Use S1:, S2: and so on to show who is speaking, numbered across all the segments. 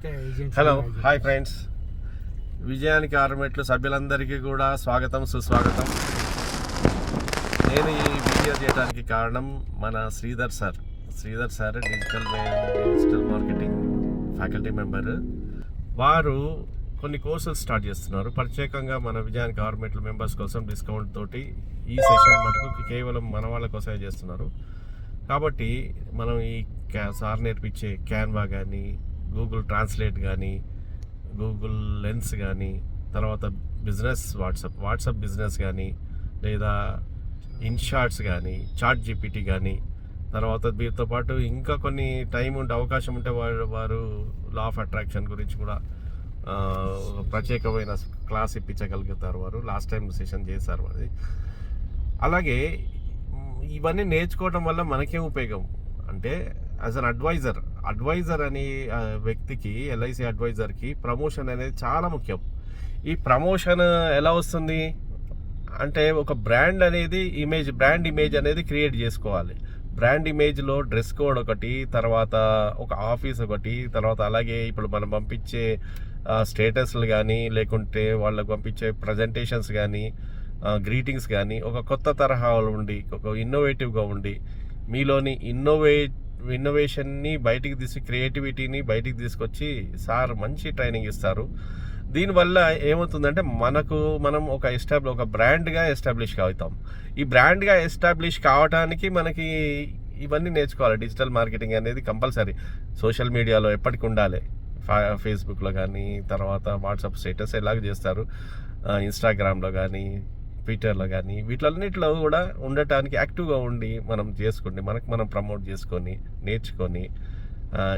S1: Hello hi friends, విజయానికి 6 మెట్లు సభ్యులందరికీ కూడా స్వాగతం సుస్వాగతం. నేను ఈ వీడియో చేయడానికి కారణం మన Sridhar sir digital marketing faculty member. వారు కొన్ని కోర్సులు స్టార్ట్ చేస్తున్నారు. ప్రత్యేకంగా మన విజయానికి 6 మెట్లు మెంబర్స్ కోసం డిస్కౌంట్ తోటి ఈ సెషన్ మటుకు కేవలం మన వాళ్ళ కోసమే చేస్తున్నారు. కాబట్టి మనం ఈ సార్ నేర్పించే క్యాన్వా కానీ, గూగుల్ ట్రాన్స్లేట్ కానీ, గూగుల్ లెన్స్ కానీ, తర్వాత బిజినెస్ వాట్సాప్ బిజినెస్ కానీ, లేదా ఇన్షార్ట్స్ కానీ, చాట్ జీపీటీ కానీ, తర్వాత వీటితో పాటు ఇంకా కొన్ని టైం ఉంటే అవకాశం ఉంటే వారు లా ఆఫ్ అట్రాక్షన్ గురించి కూడా ప్రత్యేకమైన క్లాస్ ఇప్పించగలుగుతారు. వారు లాస్ట్ టైం సెషన్ చేశారు. అది అలాగే ఇవన్నీ నేర్చుకోవడం వల్ల మనకేం ఉపయోగం అంటే, యాజ్ అన్ అడ్వైజర్ అనే వ్యక్తికి, ఎల్ఐసి అడ్వైజర్కి ప్రమోషన్ అనేది చాలా ముఖ్యం. ఈ ప్రమోషన్ ఎలా వస్తుంది అంటే, ఒక బ్రాండ్ ఇమేజ్ అనేది క్రియేట్ చేసుకోవాలి. బ్రాండ్ ఇమేజ్లో డ్రెస్ కోడ్ ఒకటి, తర్వాత ఒక ఆఫీస్ ఒకటి, తర్వాత అలాగే ఇప్పుడు మనం పంపించే స్టేటస్లు కానీ, లేకుంటే వాళ్ళకు పంపించే ప్రజెంటేషన్స్ కానీ, గ్రీటింగ్స్ కానీ ఒక కొత్త తరహాలో ఉండి, ఒక ఇన్నోవేటివ్గా ఉండి, మీలోని ఇన్నోవేషన్ని బయటికి క్రియేటివిటీని బయటికి తీసుకొచ్చి సార్ మంచి ట్రైనింగ్ ఇస్తారు. దీనివల్ల ఏమవుతుందంటే, మనం ఒక బ్రాండ్గా ఎస్టాబ్లిష్ అవుతాం. ఈ బ్రాండ్గా ఎస్టాబ్లిష్ కావడానికి మనకి ఇవన్నీ నేర్చుకోవాలి. డిజిటల్ మార్కెటింగ్ అనేది కంపల్సరీ. సోషల్ మీడియాలో ఎప్పటికి ఉండాలి. ఫేస్బుక్లో కానీ, తర్వాత వాట్సాప్ స్టేటస్ ఎలాగ చేస్తారు, ఇన్స్టాగ్రామ్లో కానీ, ట్విట్టర్లో కానీ, వీటిలన్నిటిలో కూడా ఉండటానికి యాక్టివ్గా ఉండి మనం చేసుకుంటే మనం ప్రమోట్ చేసుకొని నేర్చుకొని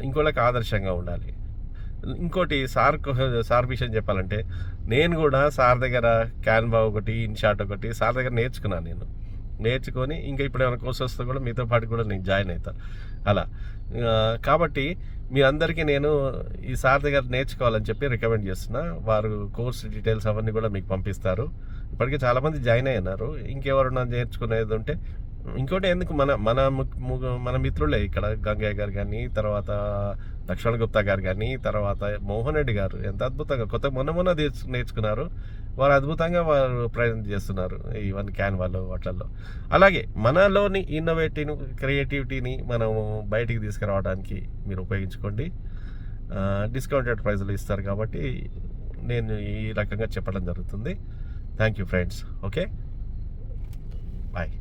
S1: ఇంకోళ్ళకి ఆదర్శంగా ఉండాలి. ఇంకోటి సార్ విషయం చెప్పాలంటే, నేను కూడా సార్ దగ్గర క్యాన్వా ఒకటి, ఇన్షాట్ ఒకటి సార్ దగ్గర నేర్చుకొని ఇంకా ఇప్పుడు ఏమైనా కోర్స్ వస్తే కూడా మీతో పాటు కూడా నేను జాయిన్ అవుతాను. అలా కాబట్టి మీ అందరికీ నేను ఈ సార్ దగ్గర నేర్చుకోవాలని చెప్పి రికమెండ్ చేస్తున్నా. వారు కోర్స్ డీటెయిల్స్ అవన్నీ కూడా మీకు పంపిస్తారు. ఇప్పటికే చాలామంది జాయిన్ అయ్యారు. ఇంకెవరన్నా నేర్చుకునేది ఉంటే, ఇంకోటి ఎందుకు మన మిత్రులే ఇక్కడ గంగయ్య గారు కానీ, తర్వాత లక్ష్మణ్ గుప్తా గారు కానీ, తర్వాత మోహన్ రెడ్డి గారు ఎంత అద్భుతంగా మొన్న నేర్చుకున్నారు. వారు అద్భుతంగా ప్రయత్నం చేస్తున్నారు ఈవెన్ క్యాన్వాలో వాటిల్లో. అలాగే మనలోని క్రియేటివిటీని మనం బయటికి తీసుకురావడానికి మీరు ఉపయోగించుకోండి. డిస్కౌంటెడ్ ప్రైజ్లు ఇస్తారు కాబట్టి నేను ఈ రకంగా చెప్పడం జరుగుతుంది. Thank you friends. Okay, bye.